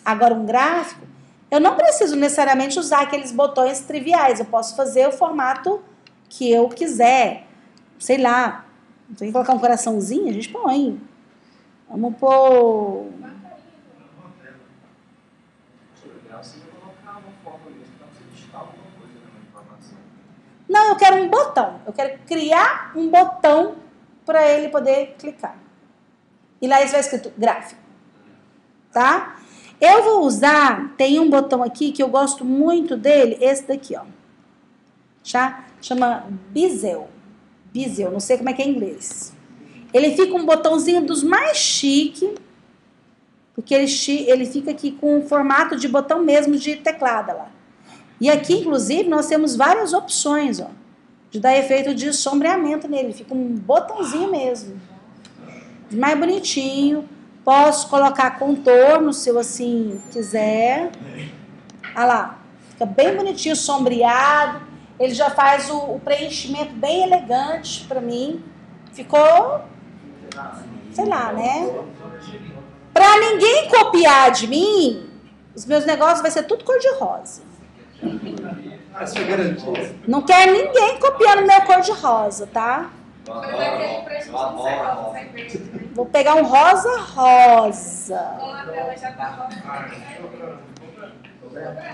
agora um gráfico, eu não preciso necessariamente usar aqueles botões triviais. Eu posso fazer o formato que eu quiser. Sei lá, tem que colocar um coraçãozinho, a gente põe. Vamos pôr... Você vai colocar uma forma mesmo para você digitar alguma coisa na informação. Não, eu quero um botão. Eu quero criar um botão para ele poder clicar. E lá vai escrito gráfico. Tá? Eu vou usar, tem um botão aqui que eu gosto muito dele, esse daqui, ó. Chama Bezier. Bezier, não sei como é que é em inglês. Ele fica um botãozinho dos mais chique, porque ele fica aqui com o formato de botão mesmo de teclado lá. E aqui, inclusive, nós temos várias opções, ó, de dar efeito de sombreamento nele. Fica um botãozinho mesmo. Mais bonitinho. Posso colocar contorno, se eu assim quiser. Olha lá. Fica bem bonitinho, sombreado. Ele já faz o preenchimento bem elegante para mim. Ficou, sei lá, né? Para ninguém copiar de mim, os meus negócios vai ser tudo cor-de-rosa. Essa é garantia. Não quero ninguém copiando meu cor-de-rosa, tá? Mas aquele preço que você gosta, Vou pegar um rosa rosa. A tela já tá rosa.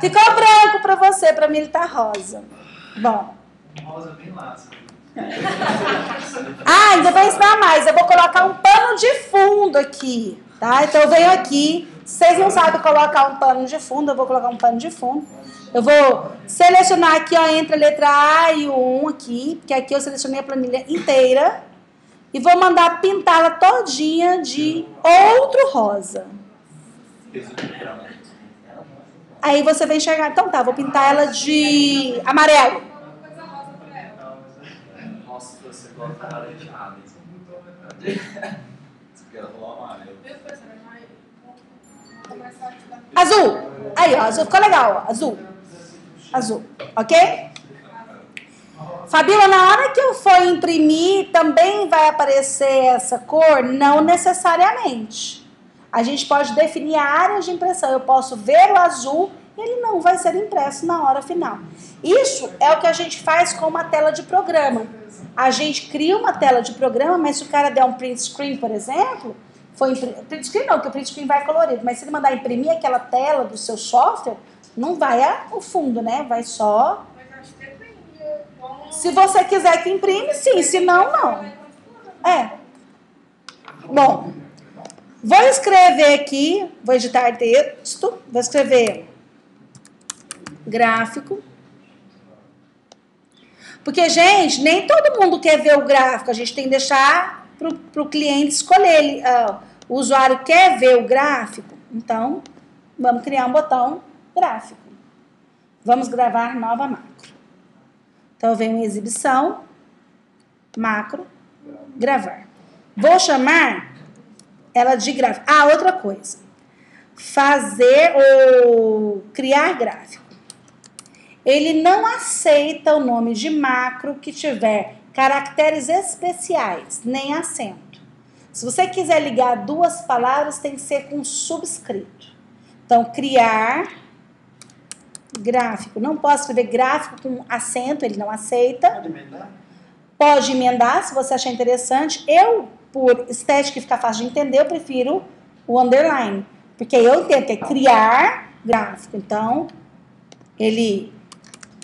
Ficou branco pra você, pra mim ele tá rosa. Bom. Rosa bem lasca. Ah, ainda vou ensinar mais. Eu vou colocar um pano de fundo aqui, tá? Então eu venho aqui. Vocês não sabem colocar um pano de fundo, eu vou colocar um pano de fundo. Eu vou selecionar aqui, ó, entre a letra A e o 1 aqui, porque aqui eu selecionei a planilha inteira. E vou mandar pintá-la todinha de outro rosa. Aí você vai enxergar. Então tá, vou pintar ela de amarelo. Coisa rosa pra ela. Nossa, você gosta de laranjada. Você quer rolar amarelo. Viu, professora? Mas vou começar a te dar. Azul. Aí, ó, azul ficou legal, ó. Azul. Azul, ok? Fabíola, na hora que eu for imprimir, também vai aparecer essa cor? Não necessariamente. A gente pode definir a área de impressão. Eu posso ver o azul e ele não vai ser impresso na hora final. Isso é o que a gente faz com uma tela de programa. A gente cria uma tela de programa, mas se o cara der um print screen, por exemplo, print screen não, porque o print screen vai colorido, mas se ele mandar imprimir aquela tela do seu software, não vai ao fundo, né? Vai só... Mas acho que depende. Se você quiser que imprime, sim. Se não, não. É. Bom, vou escrever aqui, vou editar texto, vou escrever gráfico. Porque, gente, nem todo mundo quer ver o gráfico. A gente tem que deixar para o cliente escolher. O usuário quer ver o gráfico? Então, vamos criar um botão gráfico. Vamos gravar nova macro. Então, eu venho em exibição, macro, gravar. Vou chamar ela de gráfico. Ah, outra coisa. Fazer ou criar gráfico. Ele não aceita o nome de macro que tiver caracteres especiais, nem acento. Se você quiser ligar duas palavras, tem que ser com subscrito. Então, criar gráfico. Não posso escrever gráfico com acento, ele não aceita. Pode emendar? Pode emendar, se você achar interessante. Eu, por estética e ficar fácil de entender, eu prefiro o underline. Porque eu entendo que é criar gráfico. Então, ele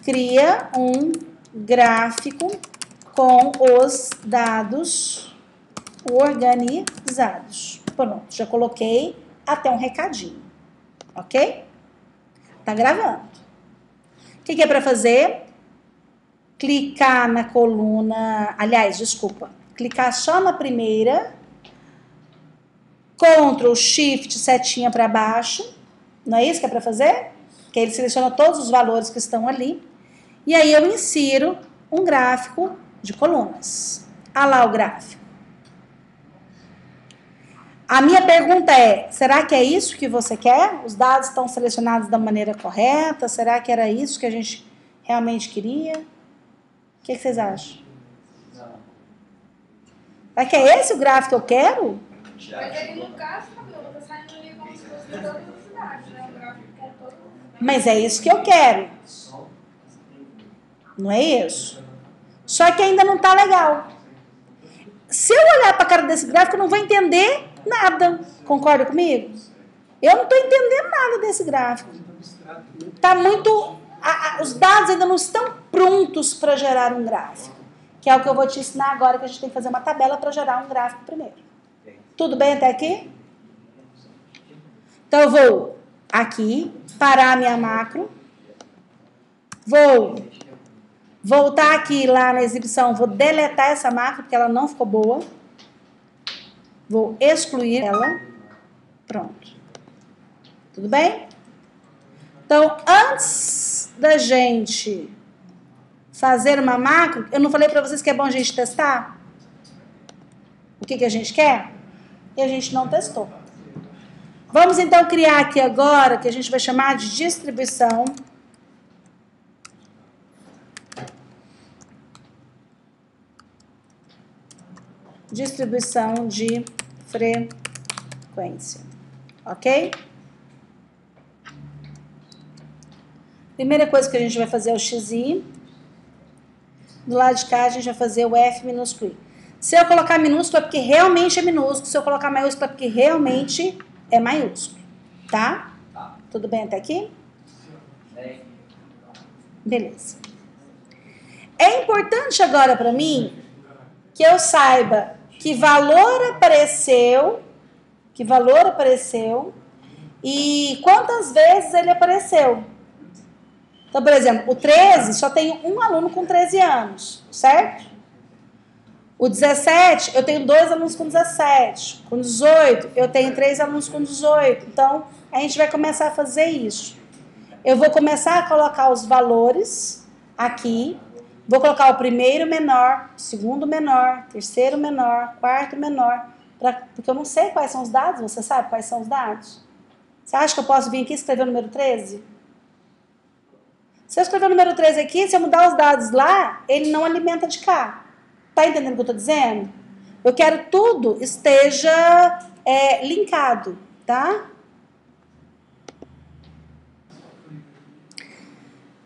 cria um gráfico com os dados organizados. Pronto, já coloquei até um recadinho. Ok? Tá gravando. O que é para fazer? Clicar na coluna, aliás, desculpa, clicar só na primeira, Ctrl, Shift, setinha para baixo, não é isso que é para fazer? Que ele seleciona todos os valores que estão ali, e aí eu insiro um gráfico de colunas. Olha lá o gráfico. A minha pergunta é, será que é isso que você quer? Os dados estão selecionados da maneira correta? Será que era isso que a gente realmente queria? O que vocês acham? Será que é esse o gráfico que eu quero? Mas ele, no caso, Fabiola, tá saindo ali como se fosse de todas as cidades, né? O gráfico com todo mundo. Mas é isso que eu quero. Não é isso? Só que ainda não está legal. Se eu olhar para a cara desse gráfico, eu não vou entender nada. Concorda comigo? Eu não estou entendendo nada desse gráfico. Tá muito... os dados ainda não estão prontos para gerar um gráfico. Que é o que eu vou te ensinar agora, que a gente tem que fazer uma tabela para gerar um gráfico primeiro. Tudo bem até aqui? Então eu vou aqui, parar a minha macro. Vou voltar aqui lá na exibição, vou deletar essa macro, porque ela não ficou boa. Vou excluir ela. Pronto. Tudo bem? Então, antes da gente fazer uma macro, eu não falei para vocês que é bom a gente testar? O que a gente quer? E a gente não testou. Vamos então criar aqui agora, que a gente vai chamar de distribuição. Distribuição de frequência. Ok? Primeira coisa que a gente vai fazer é o XI. Do lado de cá a gente vai fazer o F minúsculo I. Se eu colocar minúsculo é porque realmente é minúsculo. Se eu colocar maiúsculo é porque realmente é maiúsculo. Tá? Tudo bem até aqui? Beleza. É importante agora para mim que eu saiba que valor apareceu e quantas vezes ele apareceu. Então, por exemplo, o 13 só tenho um aluno com 13 anos, certo? O 17, eu tenho 2 alunos com 17. Com 18, eu tenho 3 alunos com 18. Então, a gente vai começar a fazer isso. Eu vou começar a colocar os valores aqui. Vou colocar o primeiro menor, o segundo menor, terceiro menor, quarto menor. Porque eu não sei quais são os dados. Você sabe quais são os dados? Você acha que eu posso vir aqui e escrever o número 13? Se eu escrever o número 13 aqui, se eu mudar os dados lá, ele não alimenta de cá. Tá entendendo o que eu estou dizendo? Eu quero tudo esteja linkado, tá?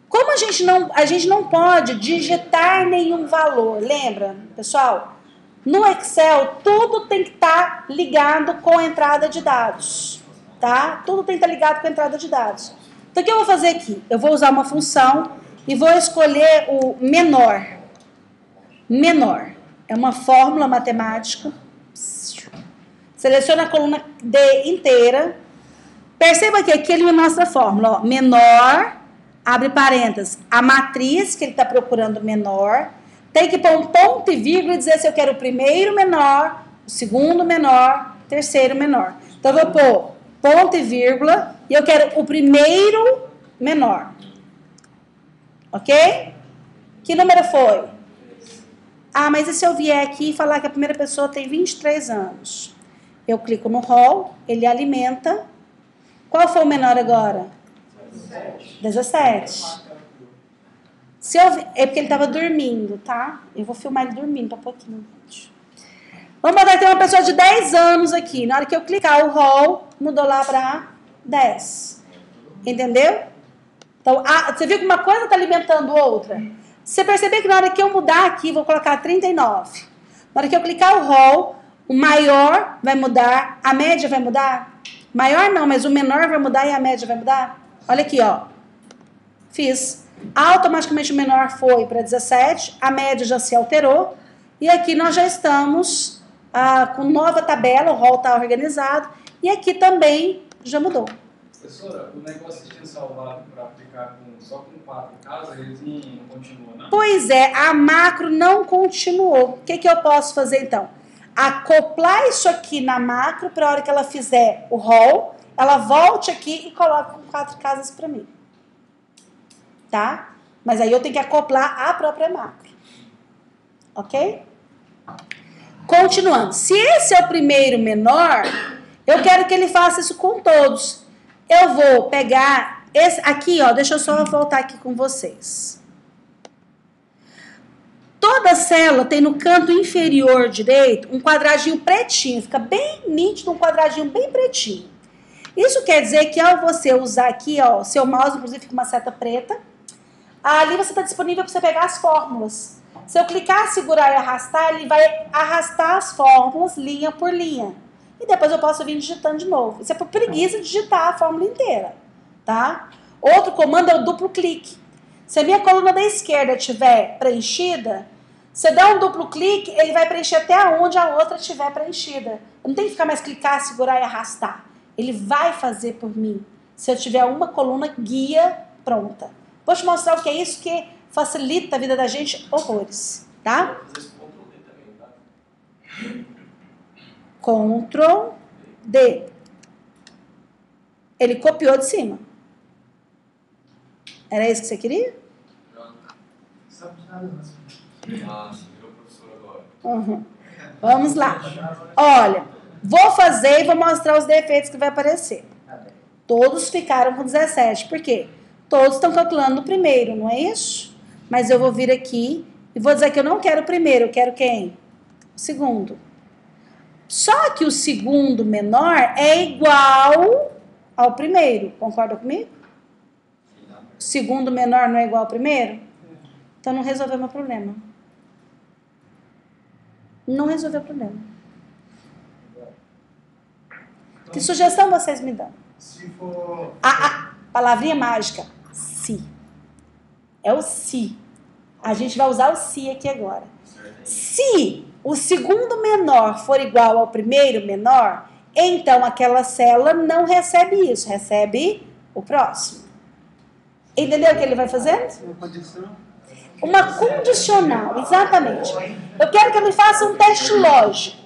Como a gente não pode digitar nenhum valor, lembra, pessoal? No Excel, tudo tem que estar ligado com a entrada de dados, tá? Tudo tem que estar ligado com a entrada de dados. Então, o que eu vou fazer aqui? Eu vou usar uma função e vou escolher o menor. Menor. É uma fórmula matemática. Seleciona a coluna D inteira. Perceba que aqui ele me mostra a fórmula. Ó. Menor, abre parênteses, a matriz que ele está procurando menor. Tem que pôr um ponto e vírgula e dizer se eu quero o primeiro menor, o segundo menor, o terceiro menor. Então, eu vou pôr ponto e vírgula e eu quero o primeiro menor. Ok? Que número foi? Ah, mas e se eu vier aqui e falar que a primeira pessoa tem 23 anos? Eu clico no rol, ele alimenta. Qual foi o menor agora? 17. Se eu, é porque ele estava dormindo, tá? Eu vou filmar ele dormindo um pouquinho. Vamos botar que tem uma pessoa de 10 anos aqui. Na hora que eu clicar o rol, mudou lá para 10. Entendeu? Então, você viu que uma coisa está alimentando outra? Você perceber que na hora que eu mudar aqui, vou colocar 39. Na hora que eu clicar o rol, o maior vai mudar, a média vai mudar? Maior não, mas o menor vai mudar e a média vai mudar? Olha aqui, ó. Fiz. Automaticamente o menor foi para 17, a média já se alterou. E aqui nós já estamos com nova tabela, o rol está organizado. E aqui também já mudou. Professora, o negócio de salvar para aplicar só com 4 casas, eles não continuam, não? Pois é, a macro não continuou. O que eu posso fazer então? Acoplar isso aqui na macro para a hora que ela fizer o rol, ela volte aqui e coloque com 4 casas para mim. Tá? Mas aí eu tenho que acoplar a própria macro. Ok? Continuando. Se esse é o primeiro menor, eu quero que ele faça isso com todos. Eu vou pegar esse aqui, ó, deixa eu só voltar aqui com vocês. Toda célula tem no canto inferior direito um quadradinho pretinho, fica bem nítido, um quadradinho bem pretinho. Isso quer dizer que ao você usar aqui, ó, seu mouse, inclusive fica uma seta preta, ali você está disponível para você pegar as fórmulas. Se eu clicar, segurar e arrastar, ele vai arrastar as fórmulas linha por linha. E depois eu posso vir digitando de novo. Isso é por preguiça de digitar a fórmula inteira, tá? Outro comando é o duplo clique. Se a minha coluna da esquerda estiver preenchida, você dá um duplo clique, ele vai preencher até onde a outra estiver preenchida. Eu não tenho que ficar mais clicar, segurar e arrastar. Ele vai fazer por mim. Se eu tiver uma coluna guia pronta. Vou te mostrar o que é isso que facilita a vida da gente horrores, tá? Ctrl D. Ele copiou de cima. Era isso que você queria? Ah, virou professor agora. Uhum. Vamos lá. Olha, vou fazer e vou mostrar os defeitos que vai aparecer. Todos ficaram com 17. Por quê? Todos estão calculando no primeiro, não é isso? Mas eu vou vir aqui e vou dizer que eu não quero o primeiro, eu quero quem? O segundo. Só que o segundo menor é igual ao primeiro. Concorda comigo? O segundo menor não é igual ao primeiro? Então não resolveu meu problema. Não resolveu o problema. Que sugestão vocês me dão? Se for... A palavrinha mágica, se. É o se. A gente vai usar o se aqui agora. Se o segundo menor for igual ao primeiro menor, então aquela célula não recebe isso, recebe o próximo. Entendeu o que ele vai fazer? Uma condição. Uma condicional, exatamente. Eu quero que ele faça um teste lógico.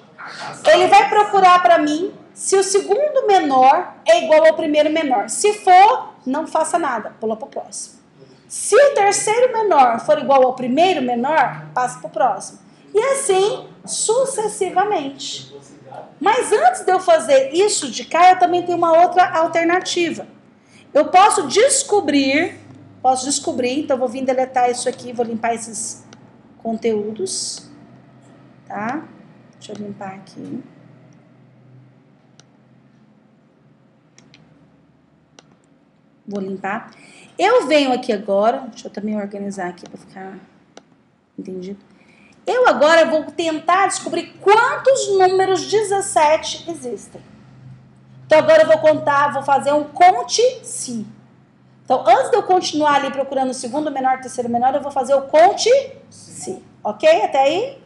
Ele vai procurar para mim se o segundo menor é igual ao primeiro menor. Se for, não faça nada, pula para o próximo. Se o terceiro menor for igual ao primeiro menor, passa para o próximo. E assim, sucessivamente. Mas antes de eu fazer isso de cá, eu também tenho uma outra alternativa. Eu posso descobrir, então vou vir deletar isso aqui, vou limpar esses conteúdos, tá? Deixa eu limpar aqui. Vou limpar. Eu venho aqui agora, deixa eu também organizar aqui para ficar entendido. Eu agora vou tentar descobrir quantos números 17 existem. Então agora eu vou contar, vou fazer um conte-se. Então antes de eu continuar ali procurando o segundo menor, terceiro menor, eu vou fazer o conte-se. Ok? Até aí?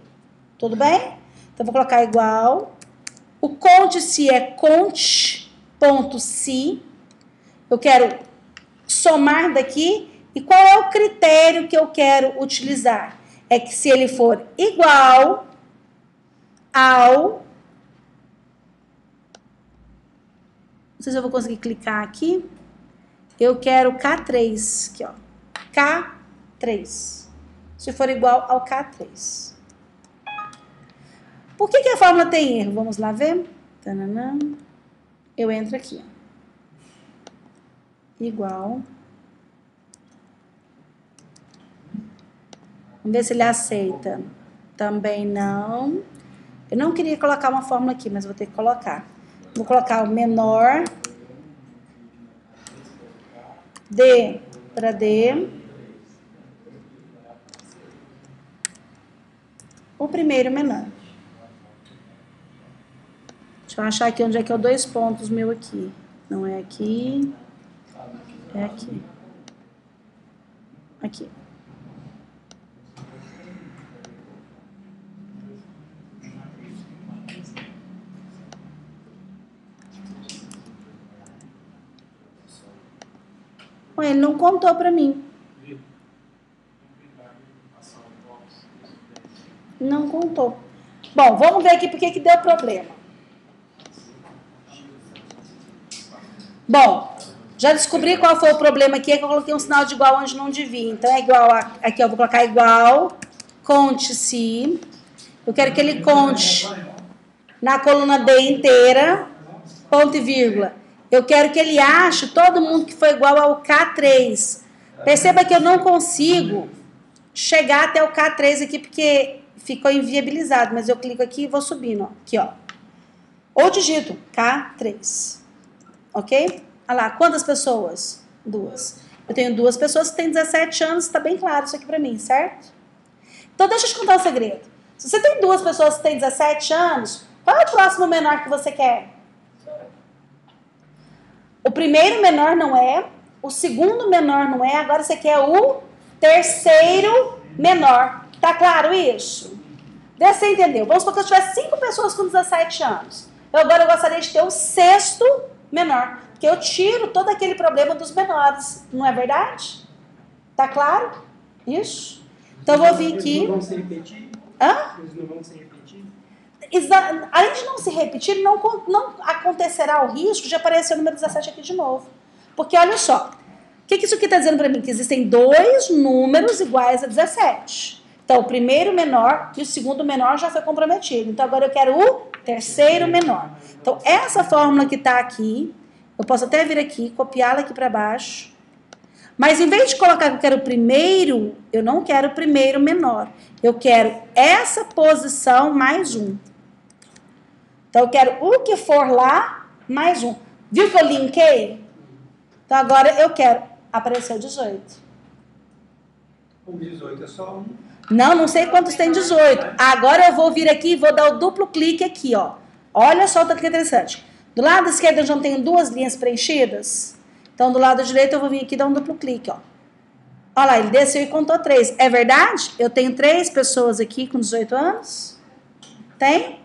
Tudo bem? Então eu vou colocar igual. O conte-se é conte.se. Eu quero somar daqui. E qual é o critério que eu quero utilizar? É que se ele for igual ao... Não sei se eu vou conseguir clicar aqui. Eu quero K3. Aqui, ó. K3. Se for igual ao K3. Por que a fórmula tem erro? Vamos lá ver. Tananã. Eu entro aqui, ó. Igual. Vamos ver se ele aceita. Também não. Eu não queria colocar uma fórmula aqui, mas vou ter que colocar. Vou colocar o menor. D para D. O primeiro menor. Deixa eu achar aqui onde é que é o 2 pontos meu aqui. Não é aqui. É aqui. Aqui. Ué, ele não contou pra mim. Não contou. Bom, vamos ver aqui porque que deu problema. Bom, já descobri qual foi o problema aqui, é que eu coloquei um sinal de igual onde não devia. Então, é igual a... Aqui, eu vou colocar igual, conte-se. Eu quero que ele conte na coluna D inteira, ponto e vírgula. Eu quero que ele ache todo mundo que foi igual ao K3. Perceba que eu não consigo chegar até o K3 aqui, porque ficou inviabilizado. Mas eu clico aqui e vou subindo, ó. Aqui, ó. Ou digito K3. Ok? Olha lá, quantas pessoas? 2. Eu tenho 2 pessoas que têm 17 anos, está bem claro isso aqui para mim, certo? Então, deixa eu te contar um segredo. Se você tem 2 pessoas que têm 17 anos, qual é o próximo menor que você quer? O primeiro menor não é, o segundo menor não é, agora você quer o terceiro menor. Tá claro isso? Vê se você entendeu. Vamos supor que eu tivesse 5 pessoas com 17 anos. Agora eu gostaria de ter o sexto menor. Porque eu tiro todo aquele problema dos menores. Não é verdade? Tá claro? Isso. Então eu vou vir aqui. Eles não vão se repetir? Hã? Eles não vão se repetir? Além de não se repetir, não acontecerá o risco de aparecer o número 17 aqui de novo. Porque olha só, o que isso aqui está dizendo para mim? Que existem 2 números iguais a 17. Então, o primeiro menor e o segundo menor já foi comprometido. Então, agora eu quero o terceiro menor. Então, essa fórmula que está aqui, eu posso até vir aqui, copiá-la aqui para baixo. Mas, em vez de colocar que eu quero o primeiro, eu não quero o primeiro menor. Eu quero essa posição mais 1. Então, eu quero o que for lá, mais 1. Viu que eu linkei? Então, agora eu quero aparecer o 18. Com 18 é só um. Não sei quantos tem 18. Agora eu vou vir aqui e vou dar o duplo clique aqui, ó. Olha só o tanto que é interessante. Do lado esquerdo eu já tenho 2 linhas preenchidas. Então, do lado direito eu vou vir aqui e dar um duplo clique, ó. Olha lá, ele desceu e contou 3. É verdade? Eu tenho 3 pessoas aqui com 18 anos? Tem?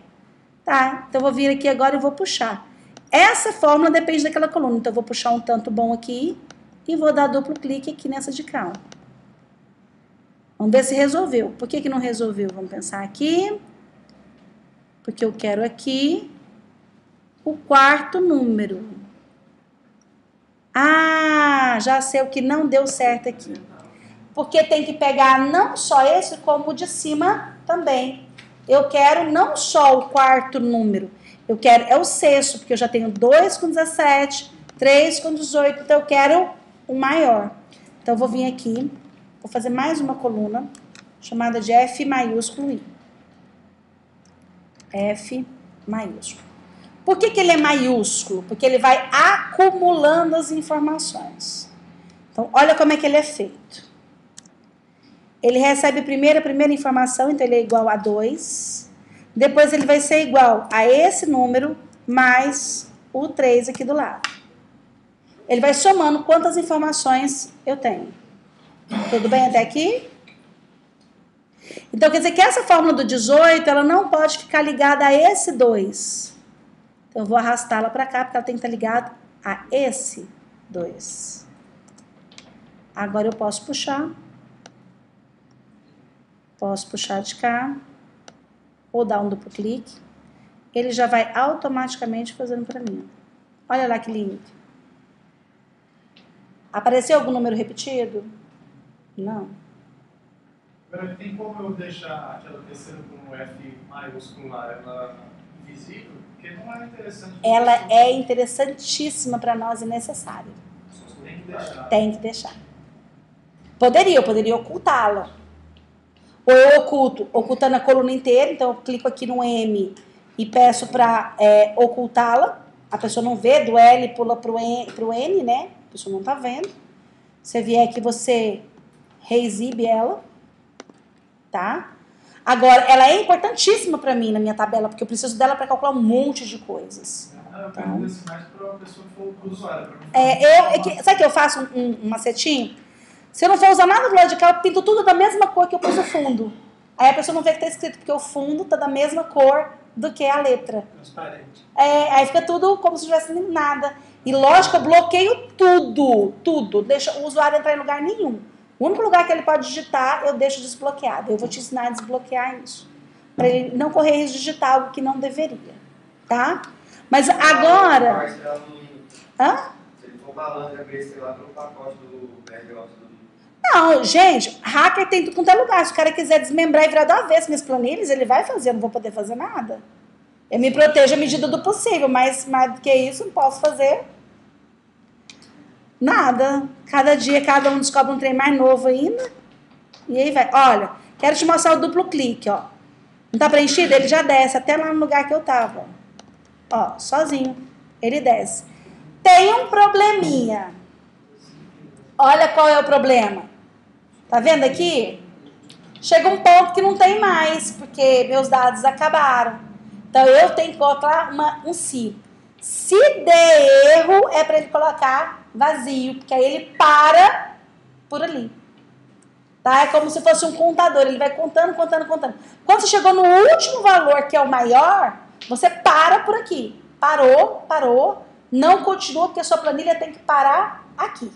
Tá, então eu vou vir aqui agora e vou puxar. Essa fórmula depende daquela coluna. Então, eu vou puxar um tanto bom aqui e vou dar duplo clique aqui nessa de cá, ó. Vamos ver se resolveu. Por que não resolveu? Vamos pensar aqui. Porque eu quero aqui o 4º número. Ah, já sei o que não deu certo aqui. Porque tem que pegar não só esse, como o de cima também. Eu quero não só o 4º número. Eu quero, é o 6º, porque eu já tenho 2 com 17, 3 com 18. Então, eu quero o maior. Então, eu vou vir aqui. Vou fazer mais uma coluna, chamada de F maiúsculo I. F maiúsculo. Por que ele é maiúsculo? Porque ele vai acumulando as informações. Então, olha como é que ele é feito. Ele recebe primeiro a primeira informação, então ele é igual a 2. Depois ele vai ser igual a esse número mais o 3 aqui do lado. Ele vai somando quantas informações eu tenho. Tudo bem até aqui? Então, quer dizer que essa fórmula do 18, ela não pode ficar ligada a esse 2. Então, eu vou arrastá-la para cá, porque ela tem que estar ligada a esse 2. Agora, eu posso puxar. Posso puxar de cá. Ou dar um duplo clique. Ele já vai automaticamente fazendo para mim. Olha lá que lindo. Apareceu algum número repetido? Não. Agora, tem como eu deixar aquela terceira com o F maiúsculo lá, ela invisível? Porque não é interessante. Ela é interessantíssima para nós e necessária. Tem que deixar. Tem que deixar. Eu poderia ocultá-la. Ou eu ocultando a coluna inteira, então eu clico aqui no M e peço para ocultá-la. A pessoa não vê, do L pula pro N, né? A pessoa não tá vendo. Você vier aqui, você reexibe ela, tá? Agora, ela é importantíssima para mim na minha tabela, porque eu preciso dela para calcular um monte de coisas. Eu pergunto assim mais para a pessoa que for pro usuário. Sabe que eu faço um macetinho? Se eu não for usar nada do lado de cá, eu pinto tudo da mesma cor que eu pus o fundo. Aí a pessoa não vê que tá escrito, porque o fundo tá da mesma cor do que a letra. Transparente. Aí fica tudo como se não tivesse nada. E lógico, eu bloqueio tudo. Deixa o usuário entrar em lugar nenhum. O único lugar que ele pode digitar, eu deixo desbloqueado. Eu vou te ensinar a desbloquear isso. Para ele não correr risco de digitar algo que não deveria. Tá? Mas agora... Hã? Se ele for malandro, já crescer lá pelo pacote do BRO. Não, gente, hacker tem tudo quanto é lugar. Se o cara quiser desmembrar e virar do avesso minhas planilhas, ele vai fazer, eu não vou poder fazer nada. Eu me protejo à medida do possível, mas mais do que isso, não posso fazer nada. Cada dia, cada um descobre um trem mais novo ainda. E aí vai. Olha, quero te mostrar o duplo clique, ó. Não tá preenchido? Ele já desce até lá no lugar que eu tava. Ó, sozinho. Ele desce. Tem um probleminha. Olha qual é o problema. Tá vendo aqui? Chega um ponto que não tem mais, porque meus dados acabaram. Então, eu tenho que colocar um se. Se der erro, é para ele colocar vazio, porque aí ele para por ali. Tá? É como se fosse um contador, ele vai contando. Quando você chegou no último valor, que é o maior, você para por aqui. Parou, não continua, porque a sua planilha tem que parar aqui.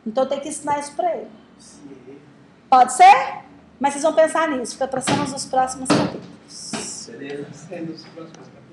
Então, eu tenho que ensinar isso para ele. Pode ser? Mas vocês vão pensar nisso. Fica para cenas dos próximos capítulos. Beleza. Nos próximos capítulos.